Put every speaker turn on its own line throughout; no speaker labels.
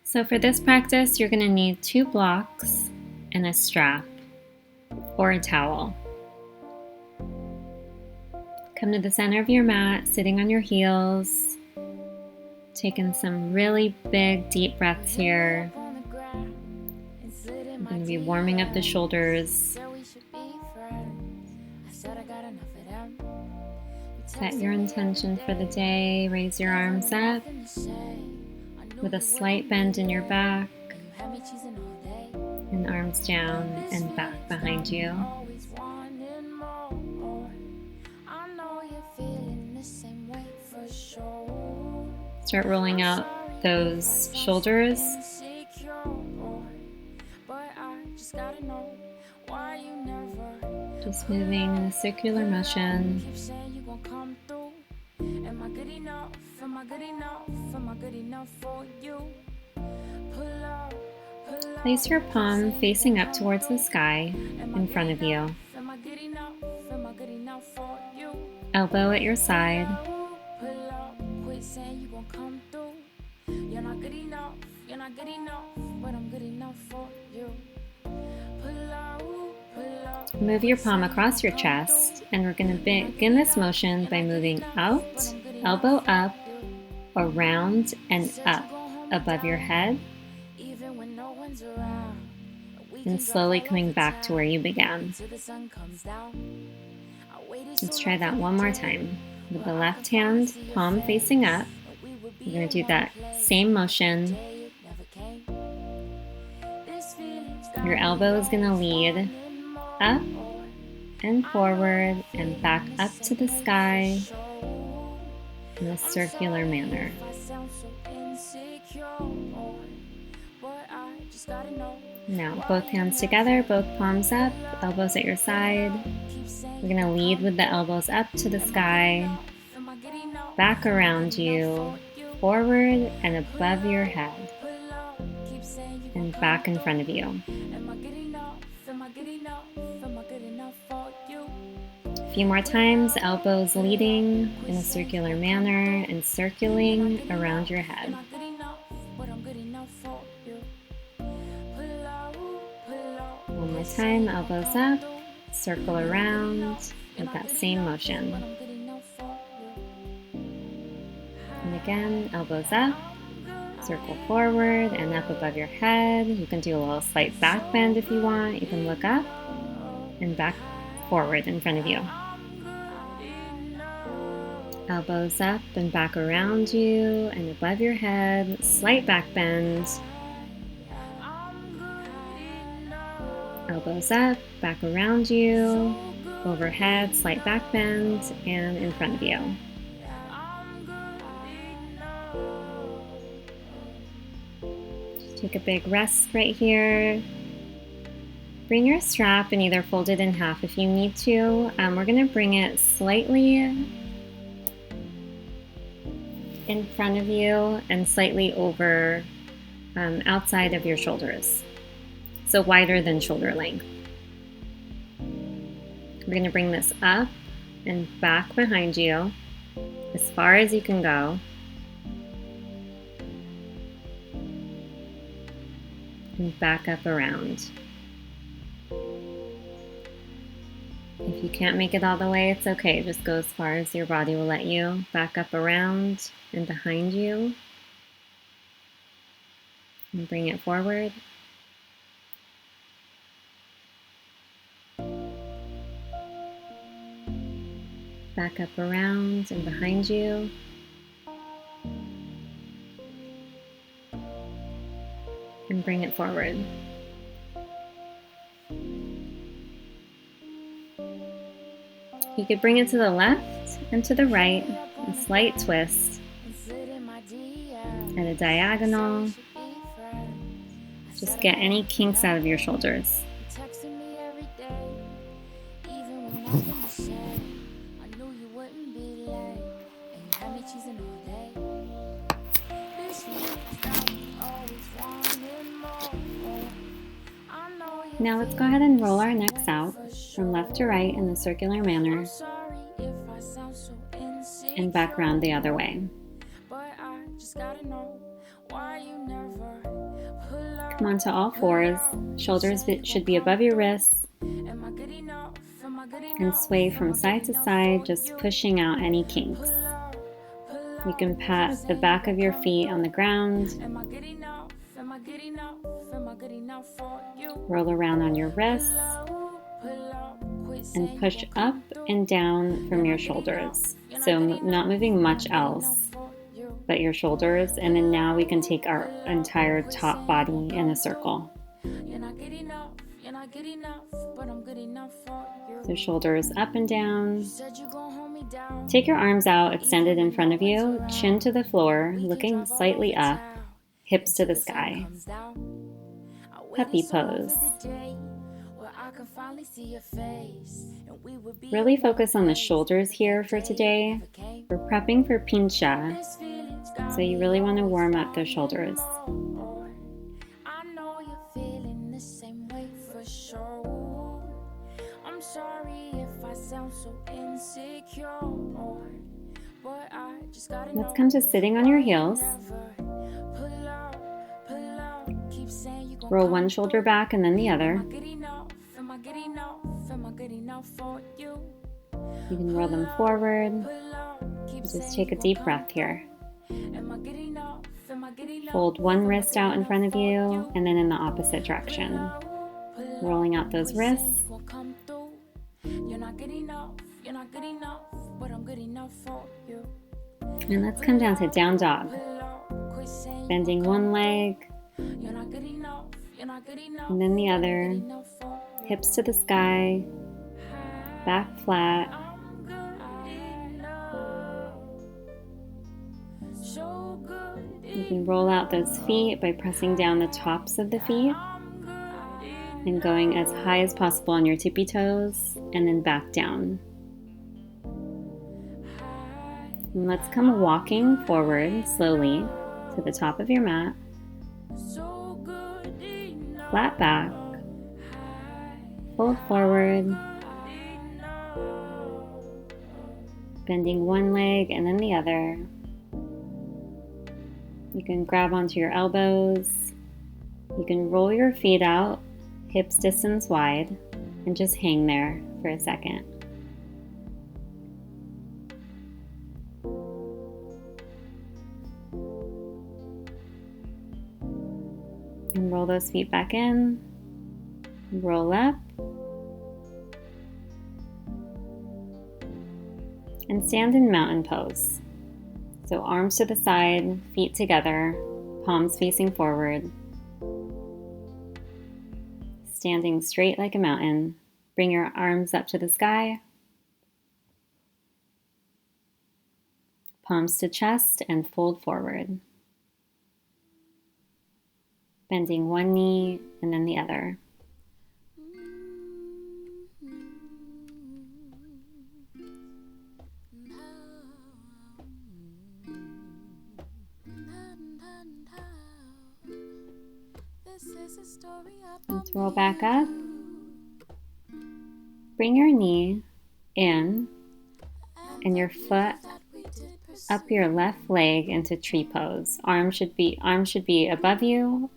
So for this practice, you're going to need 2 blocks and a strap or a towel. Come to the center of your mat, sitting on your heels, taking some really big, deep breaths here. I'm going to be warming up the shoulders. Set your intention for the day. Raise your arms up with a slight bend in your back and arms down and back behind you. Start rolling out those shoulders. Just moving in a circular motion. Place your palm facing up towards the sky in front of you. Elbow at your side. Move your palm across your chest, and we're going to begin this motion by moving out, elbow up, around, and up above your head, and slowly coming back to where you began. Let's try that one more time. With the left hand, palm facing up, we're going to do that same motion. Your elbow is going to lead up and forward and back up to the sky in a circular manner. Now, both hands together, both palms up, elbows at your side. We're going to lead with the elbows up to the sky, back around you, forward and above your head, and back in front of you. A few more times, elbows leading in a circular manner and circling around your head. One more time, elbows up, circle around with that same motion. And again, elbows up, circle forward and up above your head. You can do a little slight back bend if you want. You can look up and back forward in front of you. Elbows up and back around you and above your head. Slight back bend. Elbows up, back around you, overhead, slight back bend, and in front of you. Just take a big rest right here. Bring your strap and either fold it in half if you need to. We're going to bring it slightly in front of you and slightly over outside of your shoulders. So wider than shoulder length. We're going to bring this up and back behind you as far as you can go. And back up around. If you can't make it all the way, it's okay. Just go as far as your body will let you. Back up around and behind you. And bring it forward. Back up around and behind you. And bring it forward. You could bring it to the left and to the right, a slight twist at a diagonal. Just get any kinks out of your shoulders. Now let's go ahead and roll our necks out from left to right in a circular manner and back around the other way. Come onto all fours. Shoulders should be above your wrists. And sway from side to side, just pushing out any kinks. You can pat the back of your feet on the ground. Roll around on your wrists. And push up and down from your shoulders. So not moving much else but your shoulders. And then now we can take our entire top body in a circle. So shoulders up and down. Take your arms out, extended in front of you, chin to the floor, looking slightly up, hips to the sky. Puppy pose. Really focus on the shoulders here for today. We're prepping for Pincha, so you really want to warm up those shoulders. Let's come to sitting on your heels. Roll one shoulder back and then the other. You can roll them forward. Just take a deep breath here. Fold one wrist out in front of you and then in the opposite direction. Rolling out those wrists. And let's come down to down dog. Bending one leg and then the other. Hips to the sky, back flat. You can roll out those feet by pressing down the tops of the feet and going as high as possible on your tippy toes and then back down. And let's come walking forward slowly to the top of your mat. Flat back. Fold forward. Bending one leg and then the other. You can grab onto your elbows. You can roll your feet out, hips distance wide, and just hang there for a second. And roll those feet back in. Roll up. And stand in mountain pose. So arms to the side, feet together, palms facing forward. Standing straight like a mountain. Bring your arms up to the sky. Palms to chest and fold forward. Bending one knee and then the other. Let's roll back up. Bring your knee in and your foot up your left leg into tree pose. Arms should be above you.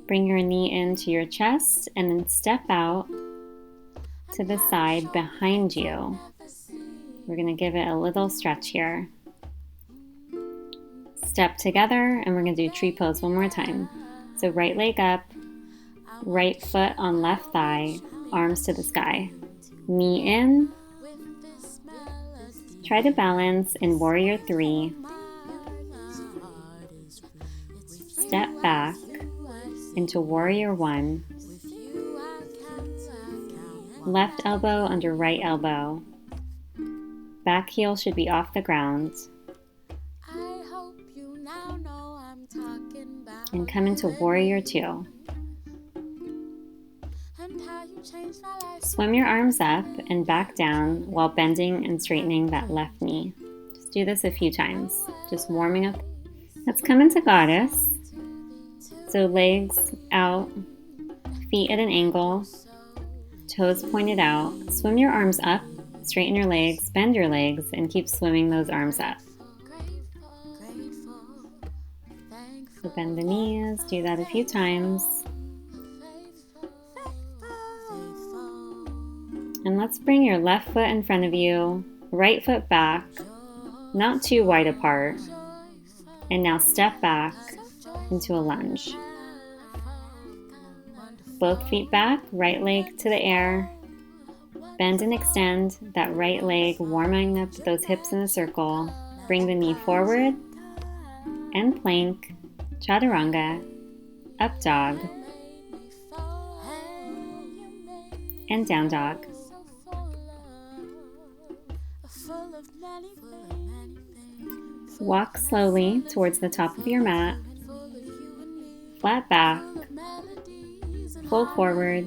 Bring your knee into your chest and then step out to the side behind you. We're going to give it a little stretch here. Step together and we're going to do tree pose one more time. So right leg up, right foot on left thigh, arms to the sky. Knee in. Try to balance in warrior 3. Step back into warrior 1. Left elbow under right elbow. Back heel should be off the ground. And come into warrior 2. Swim your arms up and back down while bending and straightening that left knee. Just do this a few times, just warming up. Let's come into goddess. So legs out, feet at an angle, toes pointed out. Swim your arms up, straighten your legs, bend your legs, and keep swimming those arms up. So bend the knees, do that a few times. And let's bring your left foot in front of you, right foot back, not too wide apart. And now step back into a lunge. Both feet back, right leg to the air. Bend and extend that right leg, warming up those hips in a circle. Bring the knee forward and plank, chaturanga, up dog, and down dog. Walk slowly towards the top of your mat, flat back, fold forward,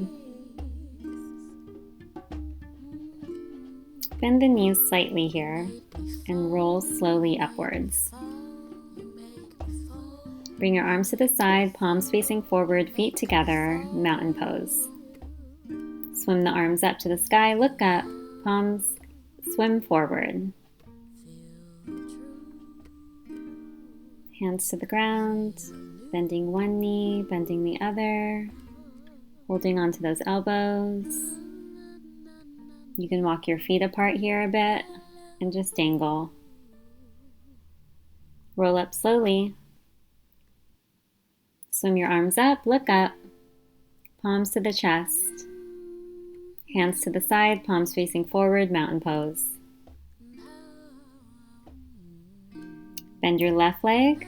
bend the knees slightly here, and roll slowly upwards. Bring your arms to the side, palms facing forward, feet together, mountain pose. Swim the arms up to the sky, look up, palms swim forward. Hands to the ground, bending one knee, bending the other, holding onto those elbows. You can walk your feet apart here a bit and just dangle. Roll up slowly. Swim your arms up, look up, palms to the chest. Hands to the side, palms facing forward, mountain pose. Bend your left leg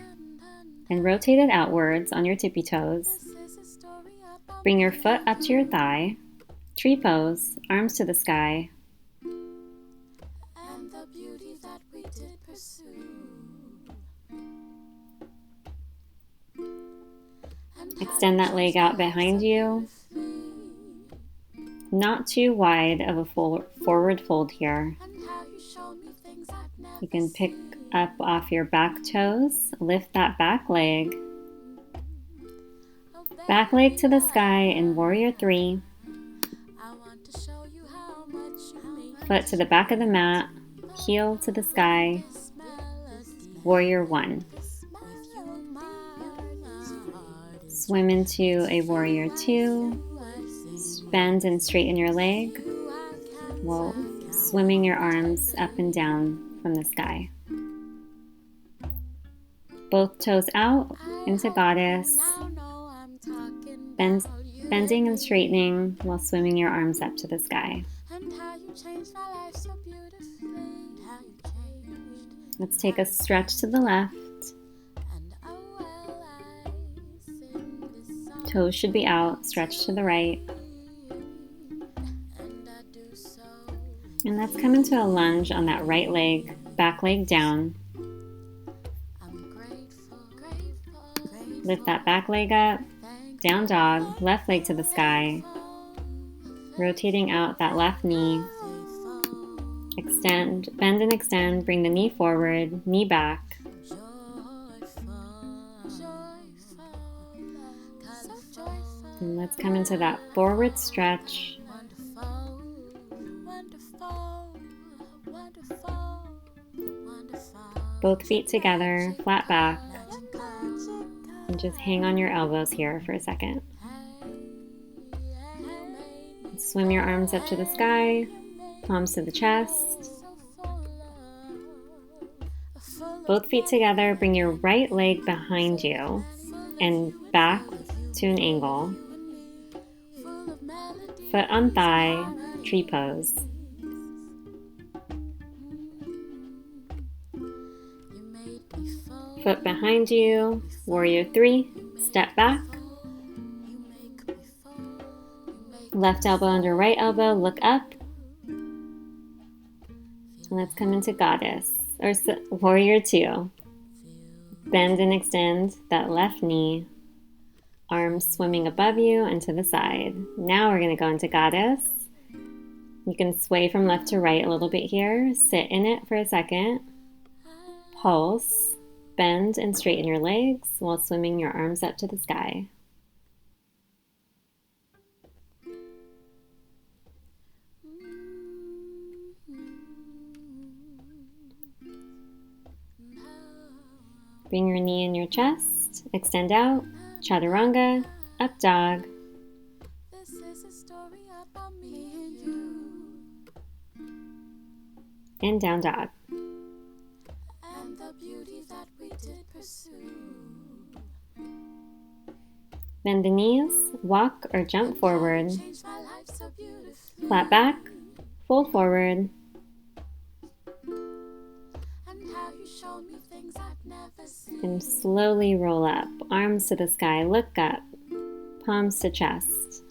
and rotate it outwards on your tippy toes. Bring your foot up to your thigh, tree pose, arms to the sky. Extend that leg out behind you. Not too wide of a forward fold here. You can pick up off your back toes, lift that back leg to the sky in warrior 3. Foot to the back of the mat, heel to the sky, warrior 1. Swim into a warrior 2. Bend and straighten your leg while swimming your arms up and down from the sky. Both toes out into goddess, bending and straightening while swimming your arms up to the sky. Let's take a stretch to the left. Toes should be out, stretch to the right. And let's come into a lunge on that right leg, back leg down. Lift that back leg up, down dog, left leg to the sky. Rotating out that left knee. Extend, bend and extend, bring the knee forward, knee back. And let's come into that forward stretch. Both feet together, flat back. And just hang on your elbows here for a second. Swim your arms up to the sky, palms to the chest. Both feet together, bring your right leg behind you and back to an angle. Foot on thigh, tree pose. Foot behind you, warrior 3, step back. Left elbow under right elbow, look up. And let's come into goddess, or warrior 2. Bend and extend that left knee. Arms swimming above you and to the side. Now we're going to go into goddess. You can sway from left to right a little bit here. Sit in it for a second. Pulse. Bend and straighten your legs while swimming your arms up to the sky. Bring your knee in your chest. chest, extend out, chaturanga, up dog, and down dog. Bend the knees, walk or jump forward, flat back, fold forward, and slowly roll up. Arms to the sky, look up, palms to chest,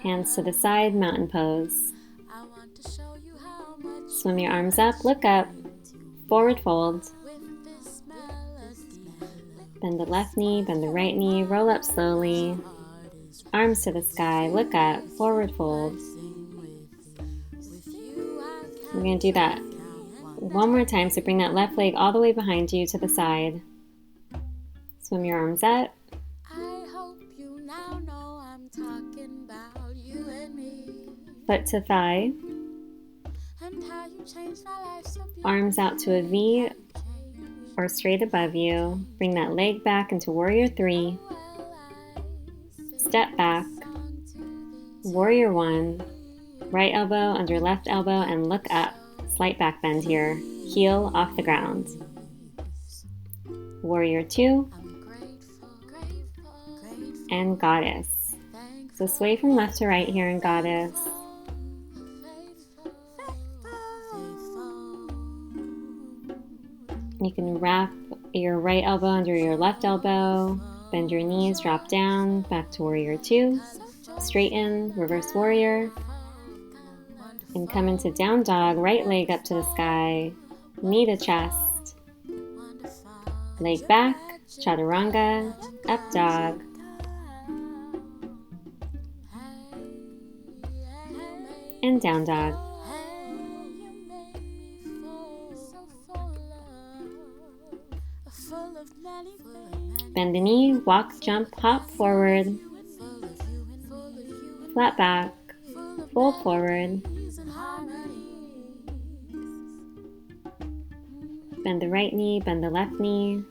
hands to the side, mountain pose. Swim your arms up, look up, forward fold. Bend the left knee, bend the right knee, roll up slowly. Arms to the sky, look up, forward fold. We're going to do that one more time, so bring that left leg all the way behind you to the side. Swim your arms up. Foot to thigh. Arms out to a V or straight above you. Bring that leg back into warrior 3. Step back. Warrior 1. Right elbow under left elbow and look up. Slight back bend here. Heel off the ground. Warrior 2. And goddess. So sway from left to right here in goddess. You can wrap your right elbow under your left elbow, bend your knees, drop down, back to warrior 2, straighten, reverse warrior, and come into down dog, right leg up to the sky, knee to chest, leg back, chaturanga, up dog, and down dog. Bend the knee, walk, jump, hop forward, flat back, fold forward, bend the right knee, bend the left knee,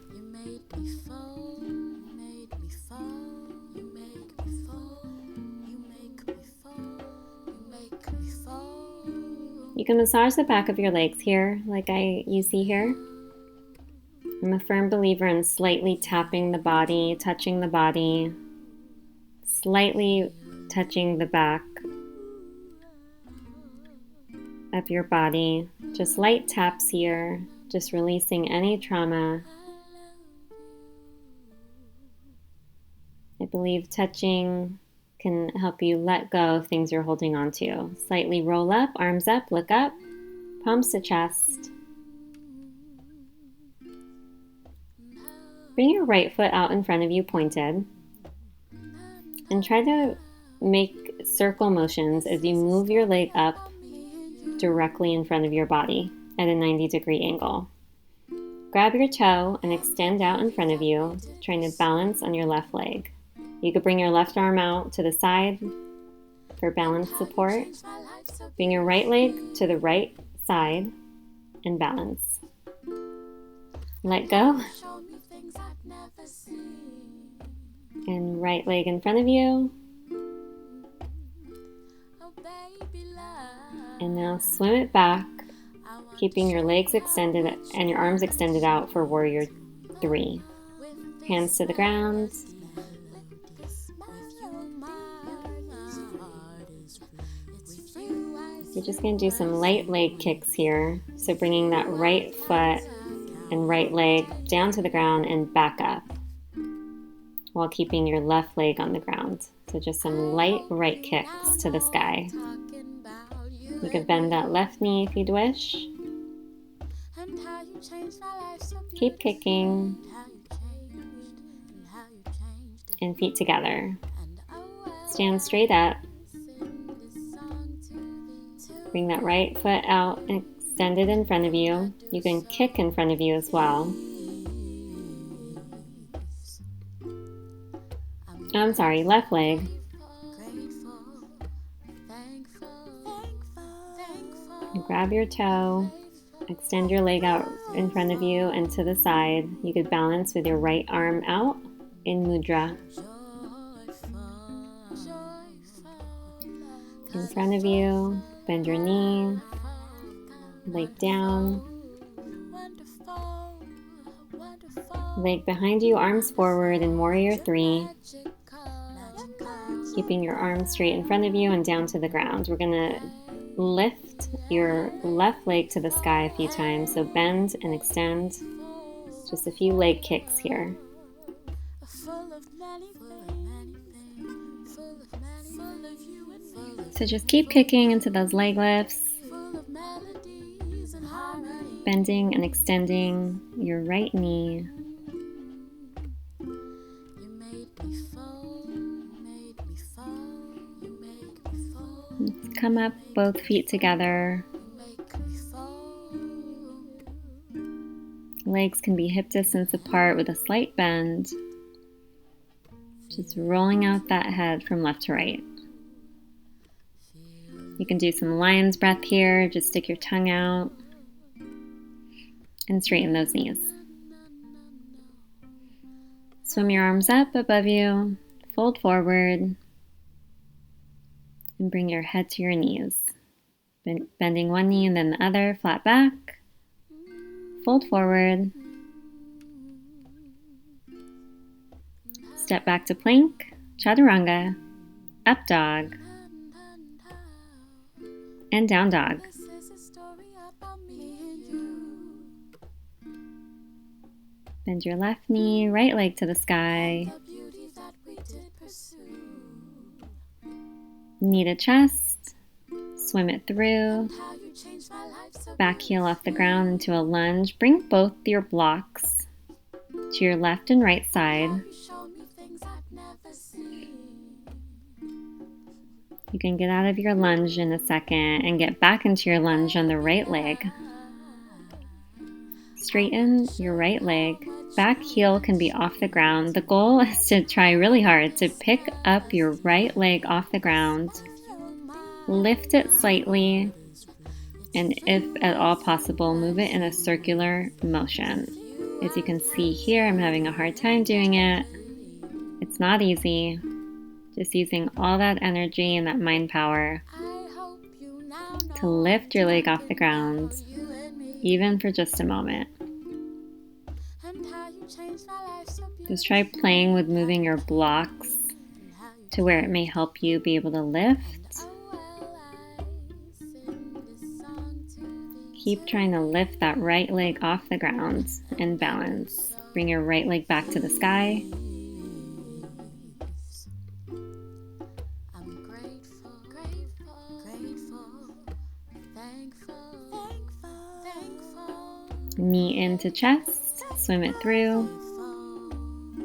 you can massage the back of your legs here, like you see here. I'm a firm believer in slightly tapping the body, touching the body, slightly touching the back of your body. Just light taps here, just releasing any trauma. I believe touching can help you let go of things you're holding on to. Slightly roll up, arms up, look up, palms to chest. Bring your right foot out in front of you, pointed, and try to make circle motions as you move your leg up directly in front of your body at a 90-degree angle. Grab your toe and extend out in front of you, trying to balance on your left leg. You could bring your left arm out to the side for balance support. Bring your right leg to the right side and balance. Let go. And right leg in front of you. And now swim it back, keeping your legs extended and your arms extended out for warrior 3. Hands to the ground. We're just going to do some light leg kicks here. So bringing that right foot and right leg down to the ground and back up, while keeping your left leg on the ground. So just some light right kicks to the sky. You could bend that left knee if you'd wish. Keep kicking. And feet together. Stand straight up. Bring that right foot out and extend it in front of you. You can kick in front of you as well. I'm sorry, left leg. And grab your toe. Extend your leg out in front of you and to the side. You could balance with your right arm out in mudra. In front of you, bend your knee, leg down. Leg behind you, arms forward in Warrior 3. Keeping your arms straight in front of you and down to the ground. We're gonna lift your left leg to the sky a few times. So bend and extend. Just a few leg kicks here. So just keep kicking into those leg lifts. Bending and extending your right knee. Come up, both feet together. Legs can be hip distance apart with a slight bend. Just rolling out that head from left to right. You can do some lion's breath here. Just stick your tongue out and straighten those knees. Swim your arms up above you, fold forward, and bring your head to your knees. Bending one knee and then the other, flat back, fold forward, step back to plank, chaturanga, up dog, and down dog. Bend your left knee, right leg to the sky. Knee to chest, swim it through. Back heel off the ground into a lunge. Bring both your blocks to your left and right side. You can get out of your lunge in a second and get back into your lunge on the right leg. Straighten your right leg. Back heel can be off the ground. The goal is to try really hard to pick up your right leg off the ground, lift it slightly, and if at all possible, move it in a circular motion. As you can see here, I'm having a hard time doing it. It's not easy. Just using all that energy and that mind power to lift your leg off the ground, even for just a moment. Just try playing with moving your blocks to where it may help you be able to lift. Keep trying to lift that right leg off the ground and balance. Bring your right leg back to the sky. Knee into chest, swim it through.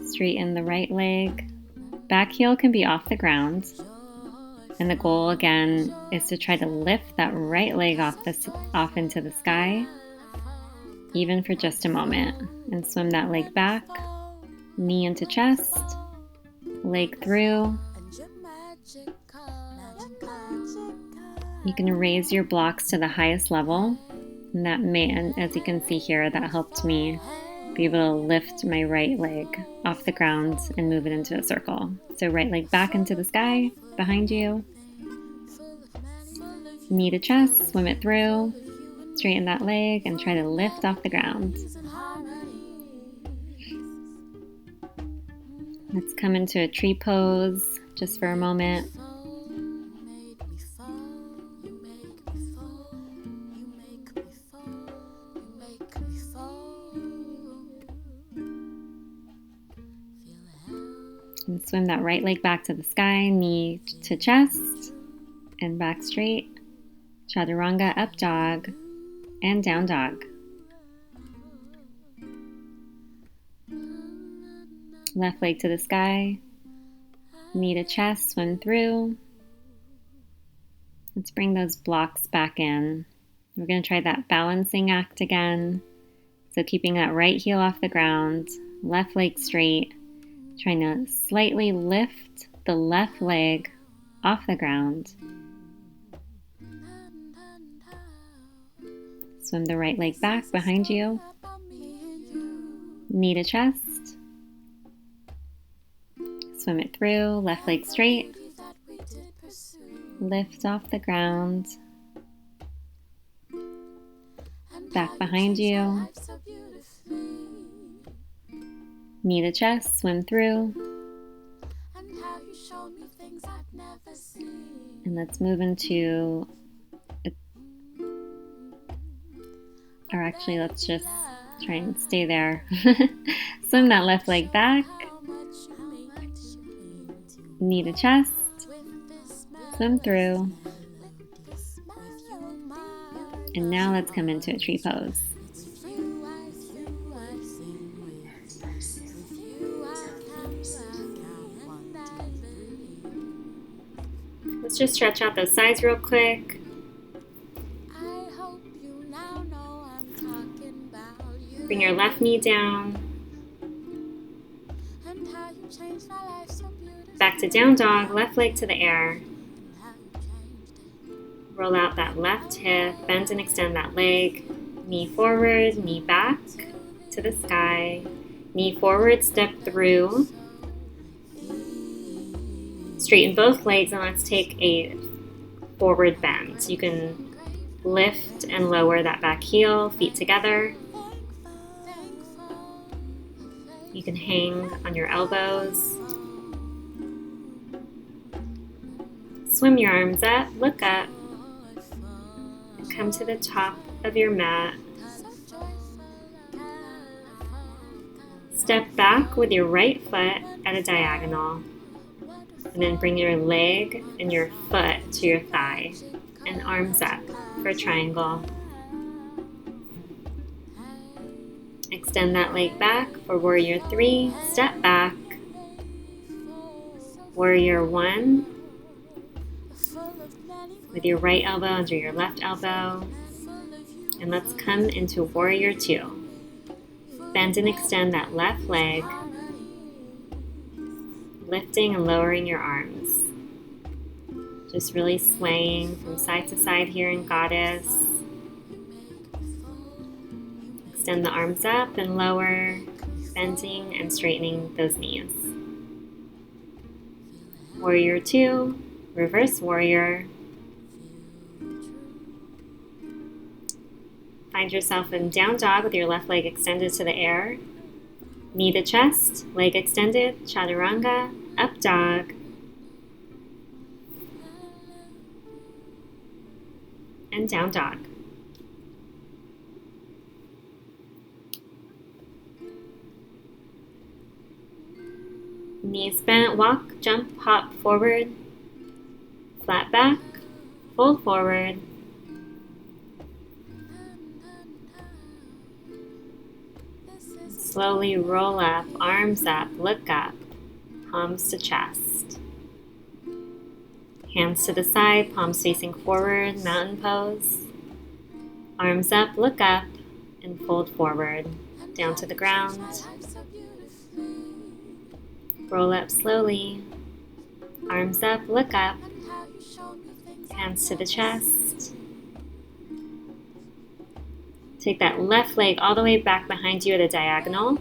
Straighten the right leg. Back heel can be off the ground. And the goal again is to try to lift that right leg off into the sky, even for just a moment. And swim that leg back. Knee into chest, leg through. You can raise your blocks to the highest level. And that may, as you can see here, that helped me be able to lift my right leg off the ground and move it into a circle. So right leg back into the sky, behind you. Knee to chest, swim it through. Straighten that leg and try to lift off the ground. Let's come into a tree pose just for a moment. And swim that right leg back to the sky, knee to chest, and back straight. Chaturanga, up dog, and down dog. Left leg to the sky, knee to chest, swim through. Let's bring those blocks back in. We're going to try that balancing act again. So keeping that right heel off the ground, left leg straight. Trying to slightly lift the left leg off the ground. Swim the right leg back behind you. Knee to chest. Swim it through, left leg straight. Lift off the ground. Back behind you. Knee to chest, swim through. And let's move into, or actually let's just try and stay there. Swim that left leg back. Knee to chest. Swim through. And now let's come into a tree pose. Let's just stretch out those sides real quick. Bring your left knee down. Back to down dog, left leg to the air. Roll out that left hip, bend and extend that leg. Knee forward, knee back to the sky. Knee forward, step through. Straighten both legs and let's take a forward bend. You can lift and lower that back heel, feet together. You can hang on your elbows. Swim your arms up, look up, and come to the top of your mat. Step back with your right foot at a diagonal, and then bring your leg and your foot to your thigh, and arms up for a triangle. Extend that leg back for warrior 3, step back, warrior 1, with your right elbow under your left elbow, and let's come into warrior 2. Bend and extend that left leg, lifting and lowering your arms. Just really swaying from side to side here in Goddess. Extend the arms up and lower, bending and straightening those knees. Warrior 2, reverse warrior. Find yourself in down dog with your left leg extended to the air. Knee to chest, leg extended, chaturanga, up dog. And down dog. Knees bent, walk, jump, hop forward, flat back, fold forward. Slowly roll up, arms up, look up, palms to chest. Hands to the side, palms facing forward, mountain pose. Arms up, look up, and fold forward, down to the ground. Roll up slowly, arms up, look up, hands to the chest. Take that left leg all the way back behind you at a diagonal.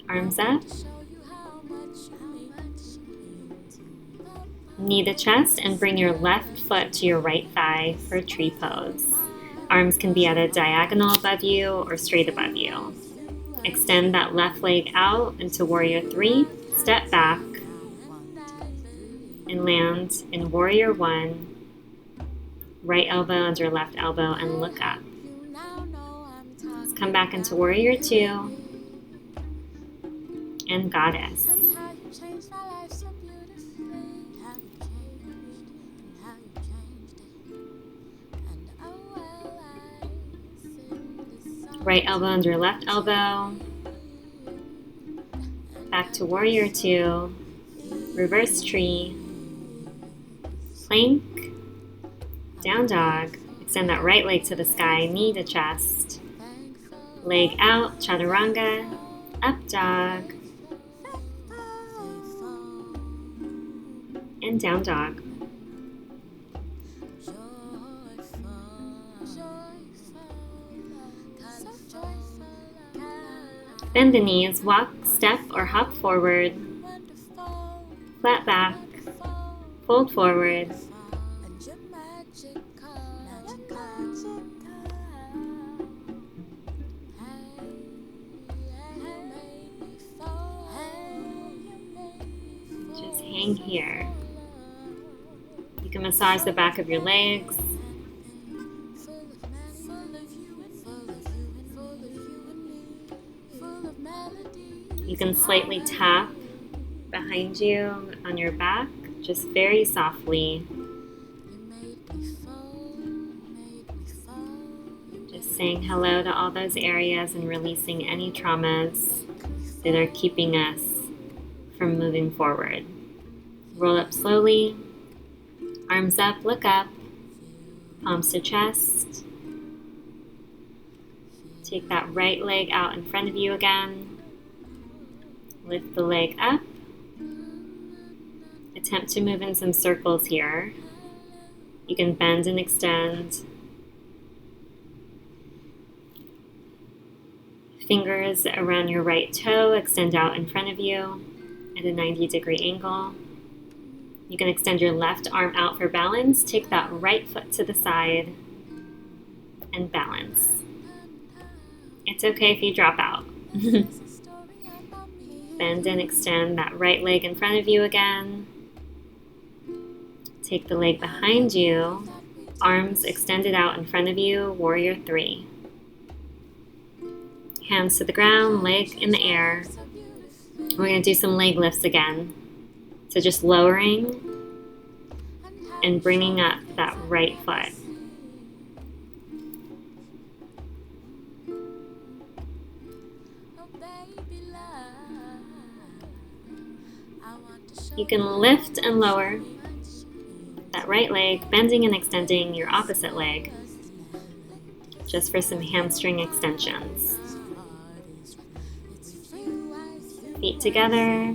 Arms up. Knee to chest and bring your left foot to your right thigh for tree pose. Arms can be at a diagonal above you or straight above you. Extend that left leg out into warrior 3, step back, and land in warrior 1. Right elbow under left elbow and look up. Let's come back into warrior 2 and goddess. Right elbow under left elbow. Back to warrior 2, reverse tree, plank, down dog. Extend that right leg to the sky, knee to chest. Leg out, chaturanga, up dog, and down dog. Bend the knees, walk, step, or hop forward. Flat back, fold forward. Just hang here. You can massage the back of your legs. You can slightly tap behind you on your back, just very softly. Just saying hello to all those areas and releasing any traumas that are keeping us from moving forward. Roll up slowly, arms up, look up, palms to chest. Take that right leg out in front of you again. Lift the leg up. Attempt to move in some circles here. You can bend and extend. Fingers around your right toe extend out in front of you at a 90-degree angle. You can extend your left arm out for balance. Take that right foot to the side and balance. It's okay if you drop out. Bend and extend that right leg in front of you again. Take the leg behind you, arms extended out in front of you, warrior 3. Hands to the ground, leg in the air. We're going to do some leg lifts again. So just lowering and bringing up that right foot. You can lift and lower that right leg, bending and extending your opposite leg, just for some hamstring extensions. Feet together,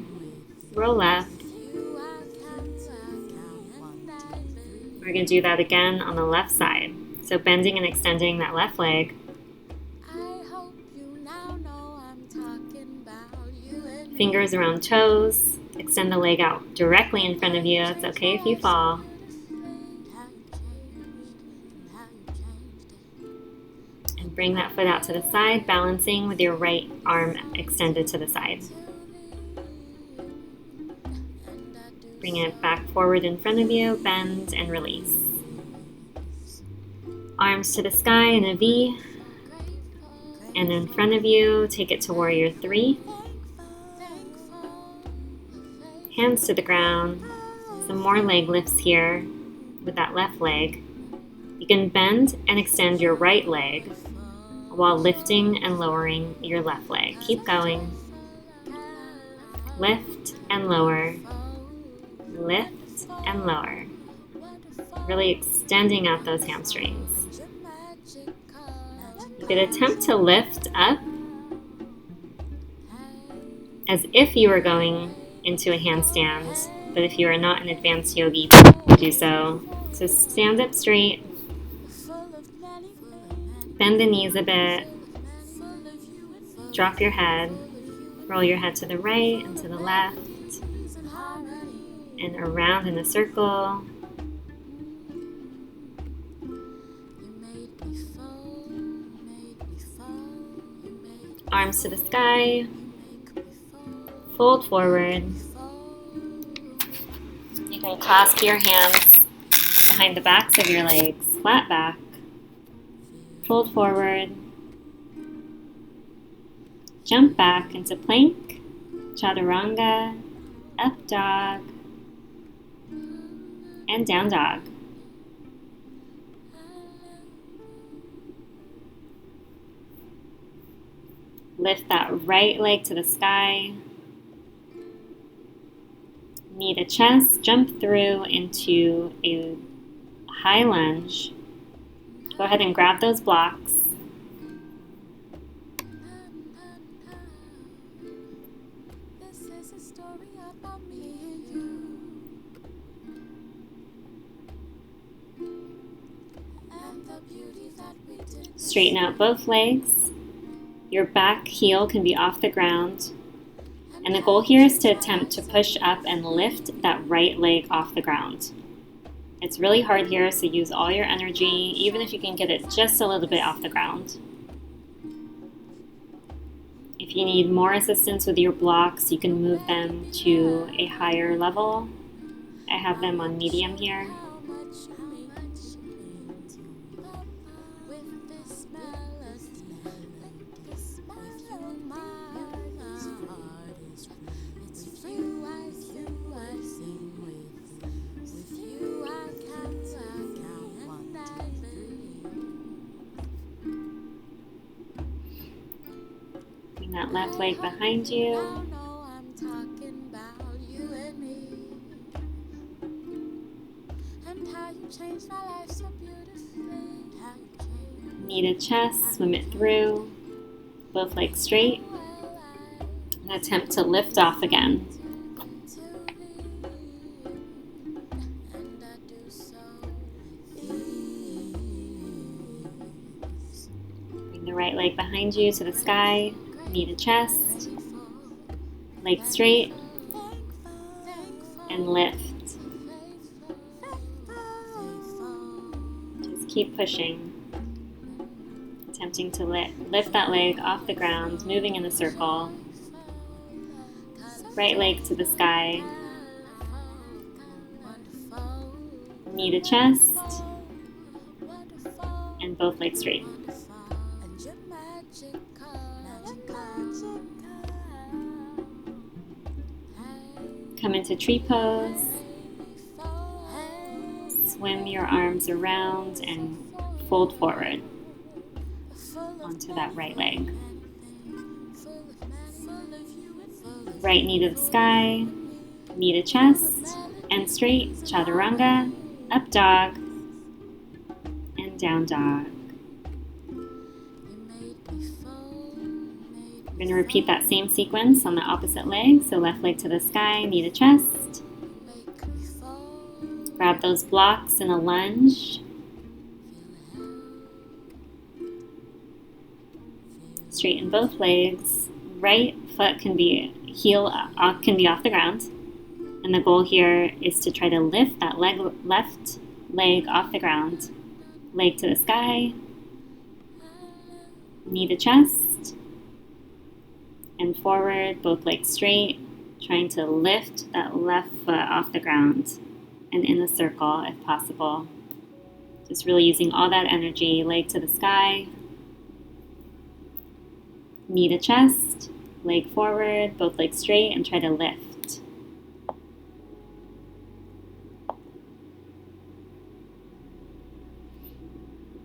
roll up. We're going to do that again on the left side. So bending and extending that left leg. Fingers around toes. Extend the leg out directly in front of you. It's okay if you fall. And bring that foot out to the side, balancing with your right arm extended to the side. Bring it back forward in front of you, bend and release. Arms to the sky in a V. And in front of you, take it to warrior 3. Hands to the ground. Some more leg lifts here with that left leg. You can bend and extend your right leg while lifting and lowering your left leg. Keep going. Lift and lower. Lift and lower. Really extending out those hamstrings. You could attempt to lift up as if you were going into a handstand, but if you are not an advanced yogi, do so. So stand up straight, bend the knees a bit, drop your head, roll your head to the right and to the left, and around in a circle. Arms to the sky. Fold forward. You can clasp your hands behind the backs of your legs, flat back. Fold forward. Jump back into plank, chaturanga, up dog, and down dog. Lift that right leg to the sky. Knee to chest, jump through into a high lunge. Go ahead and grab those blocks. Straighten out both legs. Your back heel can be off the ground, and the goal here is to attempt to push up and lift that right leg off the ground. It's really hard here, so use all your energy, even if you can get it just a little bit off the ground. If you need more assistance with your blocks, you can move them to a higher level. I have them on medium here. Bring that left leg behind you. Knee to chest, swim it through, both legs straight, and attempt to lift off again. Bring the right leg behind you to the sky, knee to chest, leg straight, and lift. Just keep pushing. Attempting to lift that leg off the ground, moving in a circle. Right leg to the sky. Knee to chest. And both legs straight. Come into tree pose. Swim your arms around and fold forward onto that right leg. Right knee to the sky, knee to chest, and straight, chaturanga, up dog, and down dog. We're going to repeat that same sequence on the opposite leg, so left leg to the sky, knee to chest. Grab those blocks in a lunge. Straighten both legs. Right foot can be off the ground, and the goal here is to try to lift that left leg off the ground. Leg to the sky, knee to chest, and forward, both legs straight, trying to lift that left foot off the ground and in a circle if possible. Just really using all that energy, leg to the sky, knee to chest, leg forward, both legs straight, and try to lift.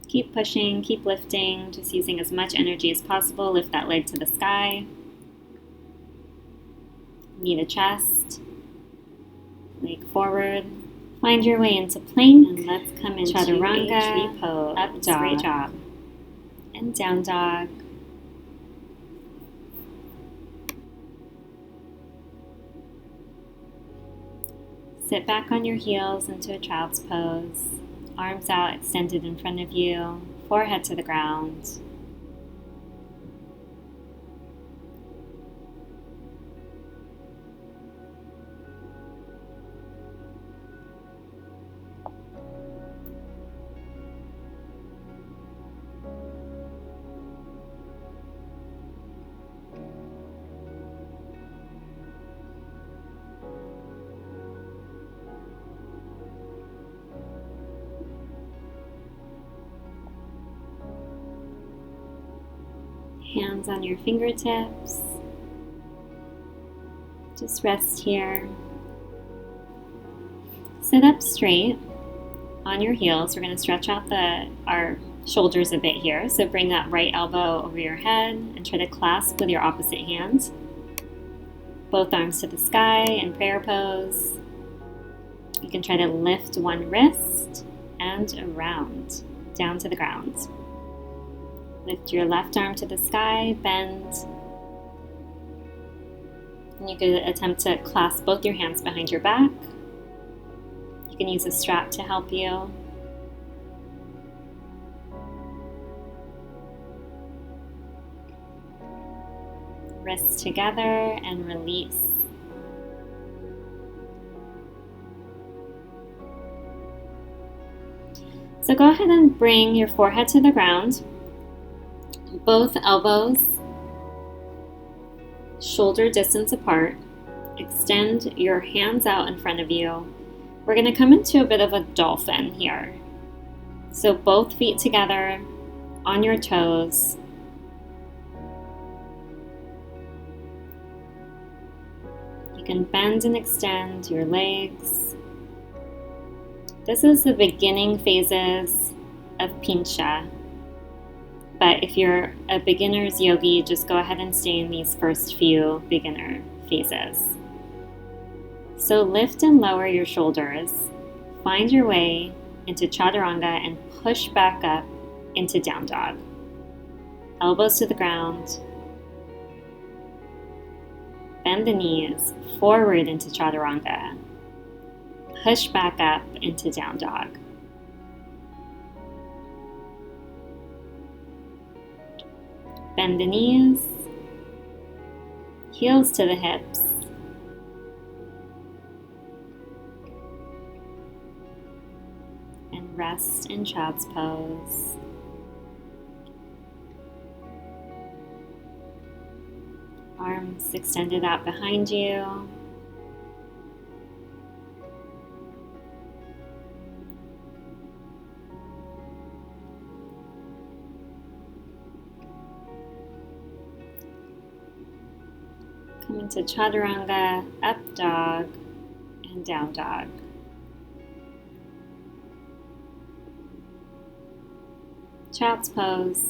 Keep pushing, keep lifting, just using as much energy as possible. Lift that leg to the sky, knee to chest, leg forward. Find your way into plank, and let's come into chaturanga, tree pose, up dog, great job, and down dog. Sit back on your heels into a child's pose, arms out extended in front of you, forehead to the ground. Hands on your fingertips. Just rest here. Sit up straight on your heels. We're going to stretch out our shoulders a bit here. So bring that right elbow over your head and try to clasp with your opposite hand. Both arms to the sky in prayer pose. You can try to lift one wrist and around, down to the ground. Lift your left arm to the sky, bend. And you could attempt to clasp both your hands behind your back. You can use a strap to help you. Wrists together and release. So go ahead and bring your forehead to the ground, both elbows shoulder distance apart. Extend your hands out in front of you. We're going to come into a bit of a dolphin here. So both feet together on your toes. You can bend and extend your legs. This is the beginning phases of Pincha. But if you're a beginner's yogi, just go ahead and stay in these first few beginner phases. So lift and lower your shoulders. Find your way into chaturanga and push back up into down dog. Elbows to the ground. Bend the knees forward into chaturanga. Push back up into down dog. Bend the knees, heels to the hips. And rest in child's pose. Arms extended out behind you. Come into chaturanga, up dog, and down dog. Child's pose.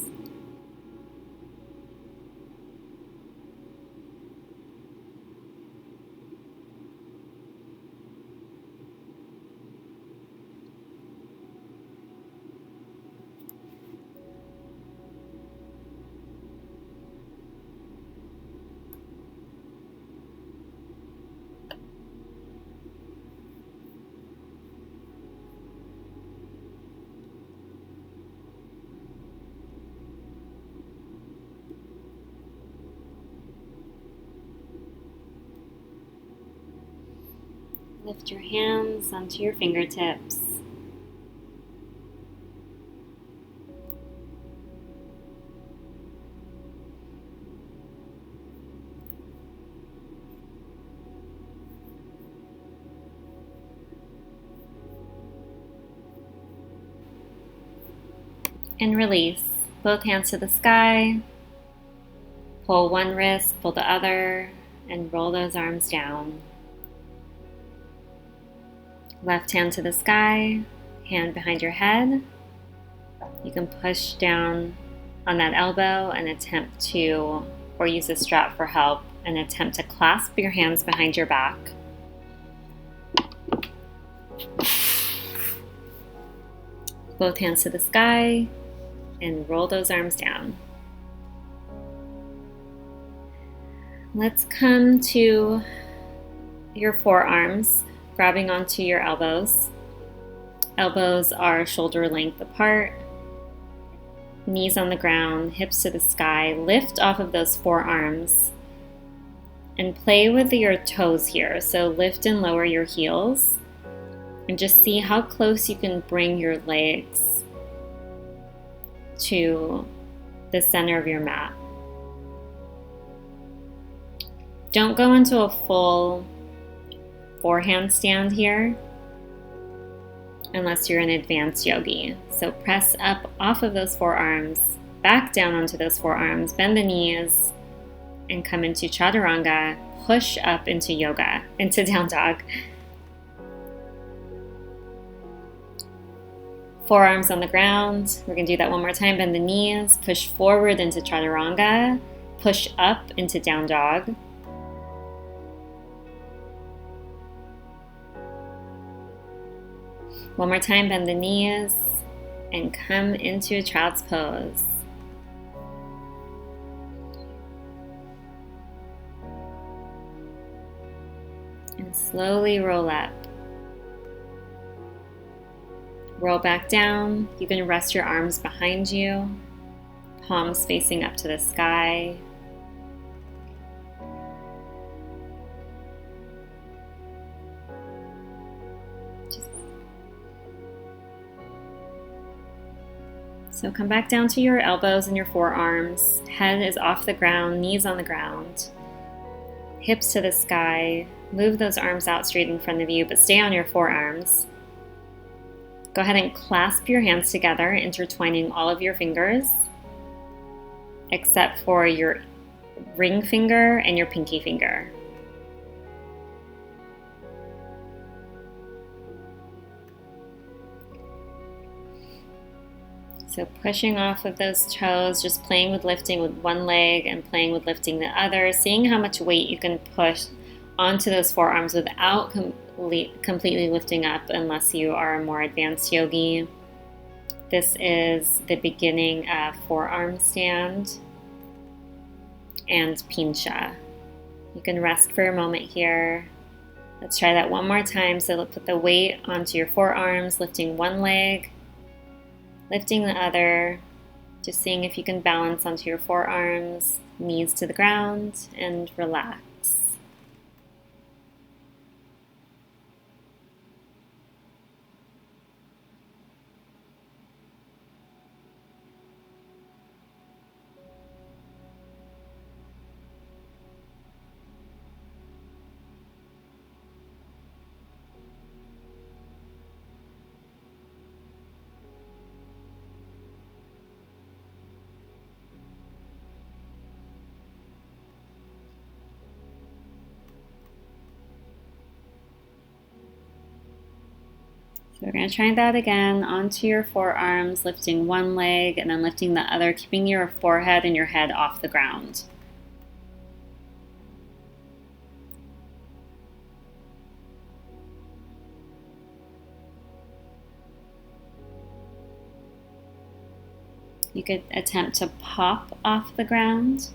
Lift your hands onto your fingertips. And release. Both hands to the sky. Pull one wrist, pull the other, and roll those arms down. Left hand to the sky, hand behind your head. You can push down on that elbow and attempt to, or use a strap for help, and attempt to clasp your hands behind your back. Both hands to the sky and roll those arms down. Let's come to your forearms, grabbing onto your elbows. Elbows are shoulder length apart. Knees on the ground, hips to the sky. Lift off of those forearms and play with your toes here. So lift and lower your heels and just see how close you can bring your legs to the center of your mat. Don't go into a full forehand stand here unless you're an advanced yogi. So press up off of those forearms, back down onto those forearms, bend the knees, and come into chaturanga, push up into yoga, into down dog. Forearms on the ground. We're gonna do that one more time. Bend the knees, push forward into chaturanga, push up into down dog. One more time, bend the knees and come into a child's pose. And slowly roll up. Roll back down. You can rest your arms behind you, palms facing up to the sky. So come back down to your elbows and your forearms. Head is off the ground, knees on the ground. Hips to the sky. Move those arms out straight in front of you, but stay on your forearms. Go ahead and clasp your hands together, intertwining all of your fingers, except for your ring finger and your pinky finger. So pushing off of those toes, just playing with lifting with one leg and playing with lifting the other, seeing how much weight you can push onto those forearms without completely lifting up unless you are a more advanced yogi. This is the beginning of forearm stand and Pincha. You can rest for a moment here. Let's try that one more time. So put the weight onto your forearms, lifting one leg, lifting the other, just seeing if you can balance onto your forearms, knees to the ground, and relax. So we're going to try that again onto your forearms, lifting one leg and then lifting the other, keeping your forehead and your head off the ground. You could attempt to pop off the ground.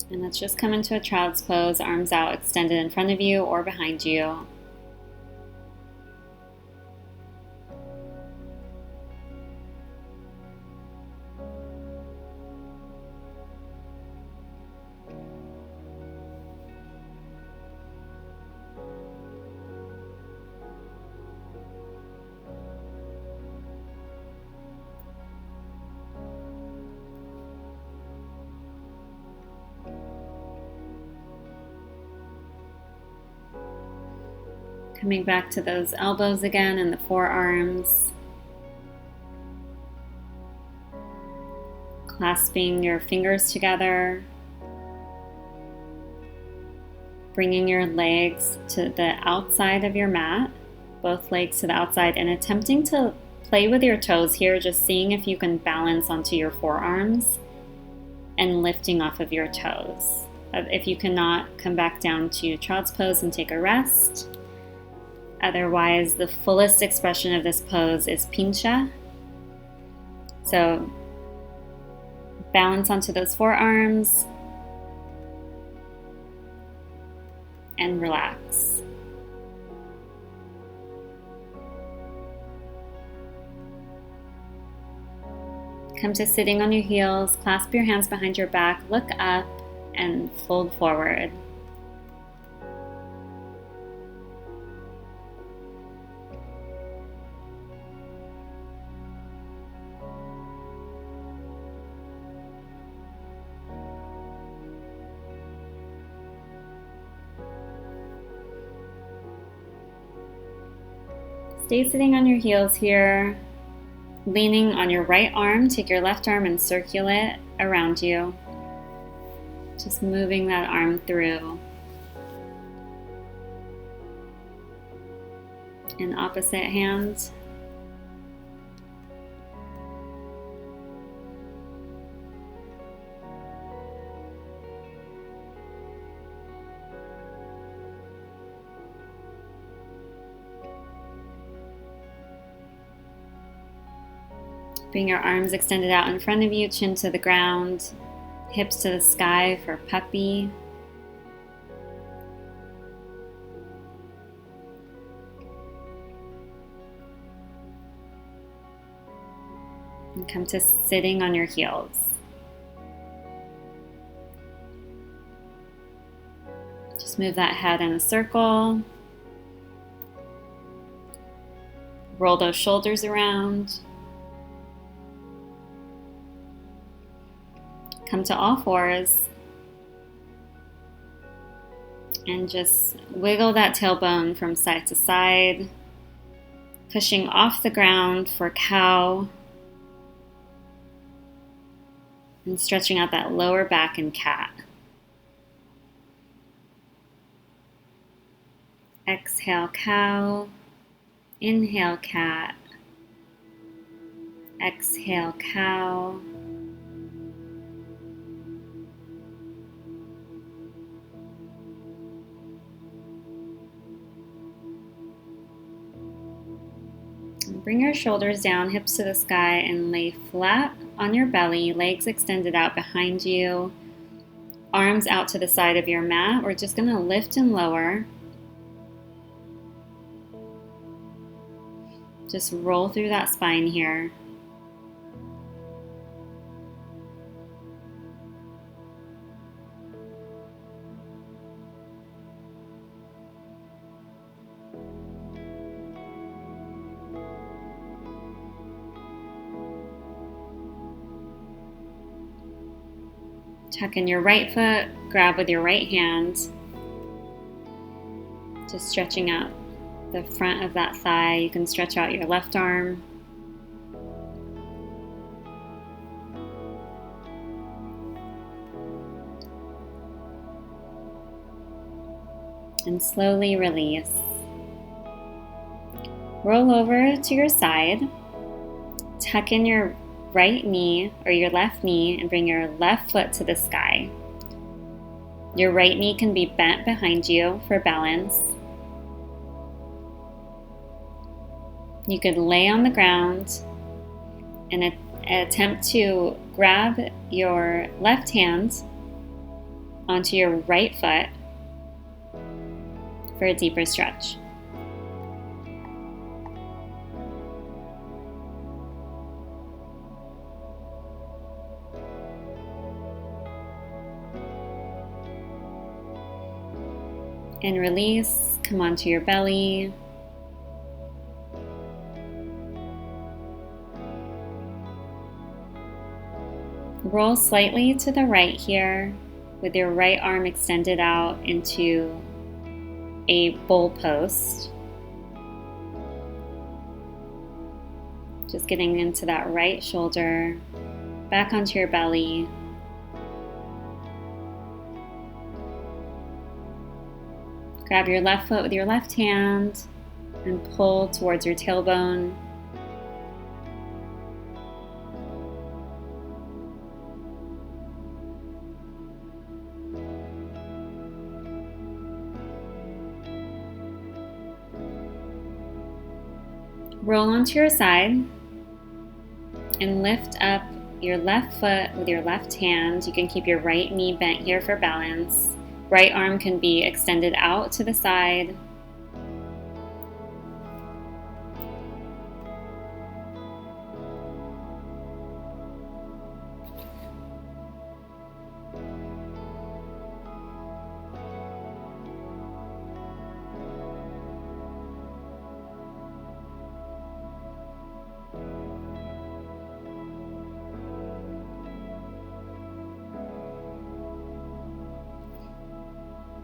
And let's just come into a child's pose, arms out, extended in front of you or behind you. Coming back to those elbows again and the forearms. Clasping your fingers together. Bringing your legs to the outside of your mat, both legs to the outside, and attempting to play with your toes here, just seeing if you can balance onto your forearms and lifting off of your toes. If you cannot, come back down to child's pose and take a rest. Otherwise, the fullest expression of this pose is Pincha. So balance onto those forearms and relax. Come to sitting on your heels, clasp your hands behind your back, look up, and fold forward. Stay sitting on your heels here, leaning on your right arm. Take your left arm and circle it around you. Just moving that arm through. And opposite hand. Bring your arms extended out in front of you, chin to the ground, hips to the sky for puppy. And come to sitting on your heels. Just move that head in a circle. Roll those shoulders around. Come to all fours. And just wiggle that tailbone from side to side, pushing off the ground for cow, and stretching out that lower back in cat. Exhale, cow. Inhale, cat. Exhale, cow. Bring your shoulders down, hips to the sky, and lay flat on your belly, legs extended out behind you, arms out to the side of your mat. We're just going to lift and lower. Just roll through that spine here. Tuck in your right foot, grab with your right hand, just stretching out the front of that thigh. You can stretch out your left arm. And slowly release. Roll over to your side, tuck in your right knee or your left knee and bring your left foot to the sky. Your right knee can be bent behind you for balance. You could lay on the ground and attempt to grab your left hand onto your right foot for a deeper stretch. And release, come onto your belly. Roll slightly to the right here with your right arm extended out into a bull post. Just getting into that right shoulder, back onto your belly. Grab your left foot with your left hand and pull towards your tailbone. Roll onto your side and lift up your left foot with your left hand. You can keep your right knee bent here for balance. Right arm can be extended out to the side.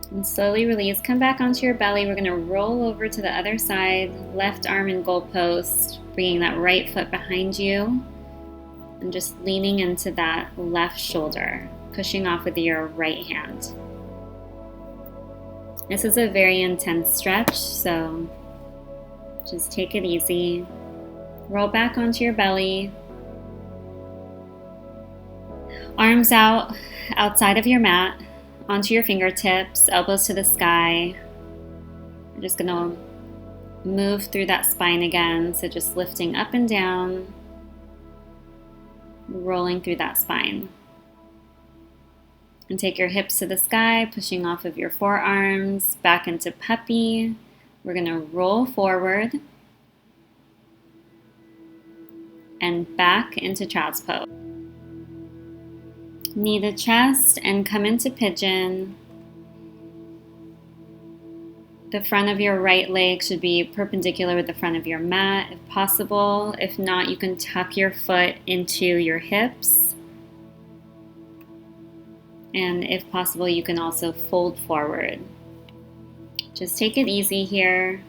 And slowly release, come back onto your belly. We're going to roll over to the other side, left arm in goalpost, bringing that right foot behind you and just leaning into that left shoulder, pushing off with your right hand. This is a very intense stretch, so just take it easy. Roll back onto your belly. Arms out, outside of your mat. Onto your fingertips, elbows to the sky. We're just going to move through that spine again. So just lifting up and down, rolling through that spine. And take your hips to the sky, pushing off of your forearms, back into puppy. We're going to roll forward and back into child's pose. Knee to chest and come into pigeon. The front of your right leg should be perpendicular with the front of your mat if possible. If not, you can tuck your foot into your hips. And if possible, you can also fold forward. Just take it easy here.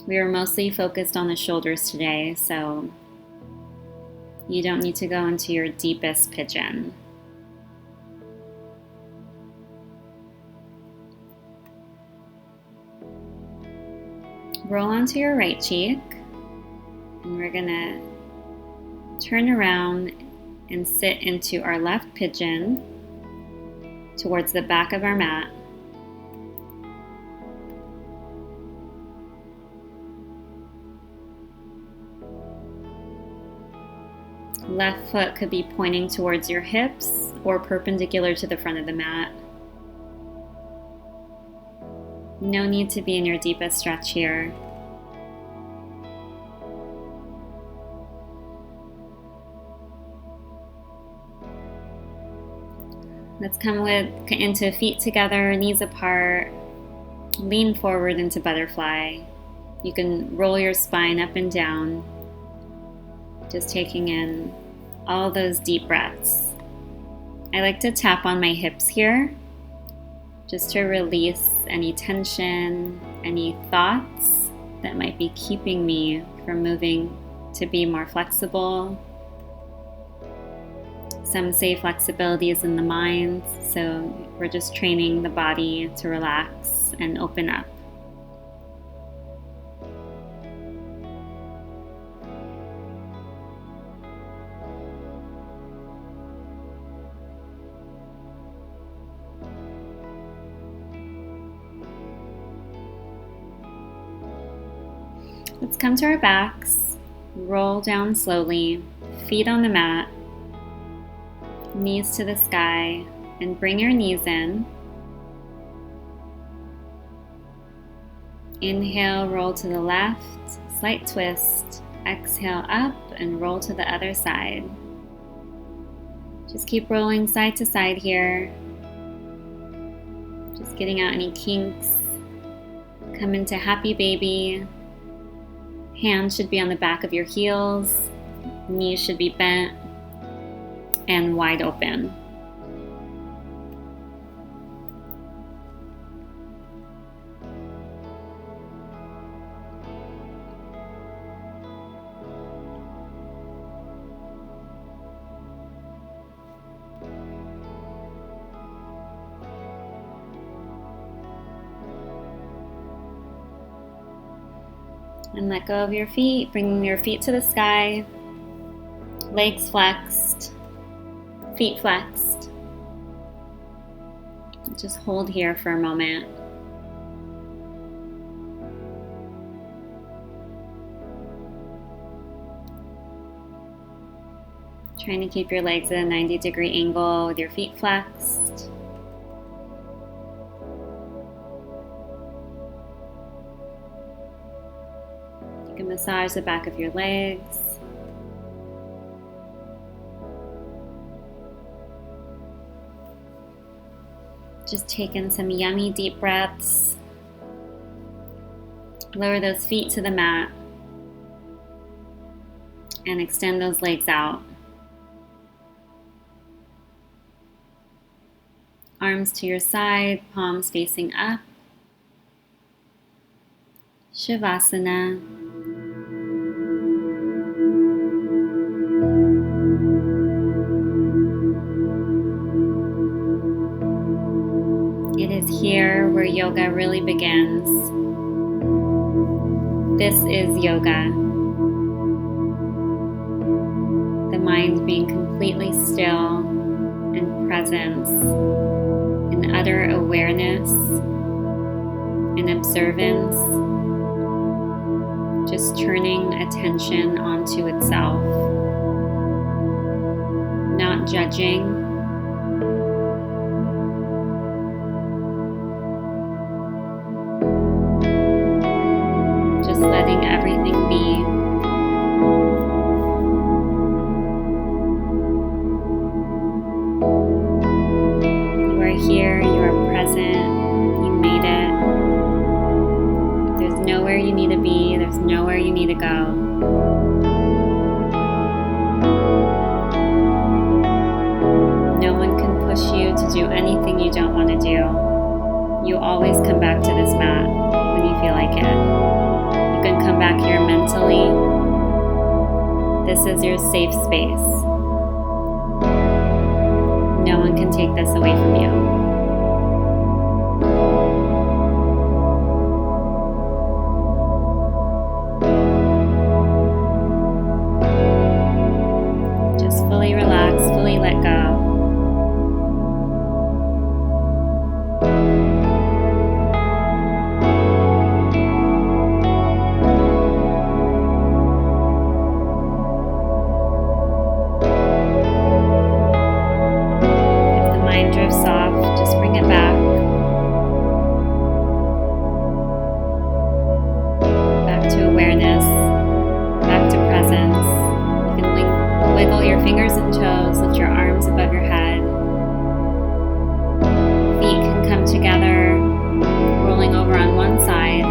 We were mostly focused on the shoulders today, so you don't need to go into your deepest pigeon. Roll onto your right cheek, and we're gonna turn around and sit into our left pigeon towards the back of our mat. Left foot could be pointing towards your hips or perpendicular to the front of the mat. No need to be in your deepest stretch here. Let's come into feet together, knees apart, lean forward into butterfly. You can roll your spine up and down, just taking in all those deep breaths. I like to tap on my hips here, just to release any tension, any thoughts that might be keeping me from moving to be more flexible. Some say flexibility is in the mind, so we're just training the body to relax and open up. Let's come to our backs, roll down slowly, feet on the mat, knees to the sky, and bring your knees in. Inhale, roll to the left, slight twist. Exhale up and roll to the other side. Just keep rolling side to side here. Just getting out any kinks. Come into happy baby. Hands should be on the back of your heels. Knees should be bent and wide open. And let go of your feet, bringing your feet to the sky, legs flexed, feet flexed. Just hold here for a moment. Trying to keep your legs at a 90-degree angle with your feet flexed. You can massage the back of your legs. Just take in some yummy deep breaths. Lower those feet to the mat and extend those legs out. Arms to your side, palms facing up. Shavasana. It is here where yoga really begins. This is yoga. The mind being completely still and presence in utter awareness and observance, just turning attention onto itself, not judging, just letting everything be. You are here, you are present, you made it. know where you need to go. No one can push you to do anything you don't want to do. You always come back to this mat when you feel like it. You can come back here mentally. This is your safe space. No one can take this away from you. Just fully relax, fully let go. Drifts off, just bring it back. Back to awareness, back to presence. You can wiggle your fingers and toes, lift your arms above your head. Feet can come together, rolling over on one side,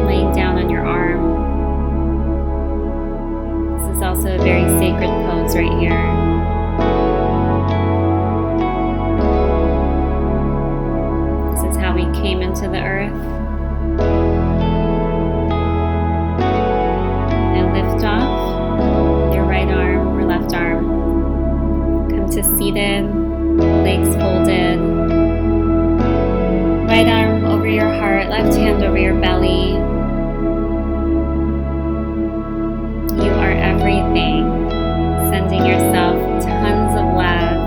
laying down on your arm. This is also a very sacred pose right here. We came into the earth and lift off your right arm or left arm. Come to seated, legs folded. Right arm over your heart, left hand over your belly. You are everything. Sending yourself tons of love.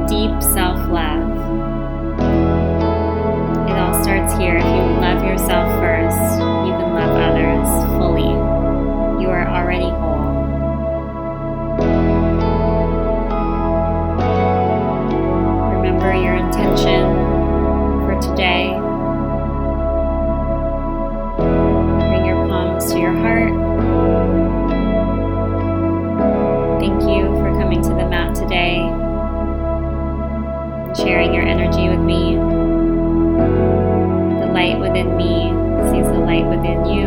Deep self-love. It all starts here. If you love yourself first, you can love others fully. You are already whole. Remember your intention for today. Bring your palms to your heart. Thank you for coming to the mat today. Sharing your energy with me. The light within me sees the light within you.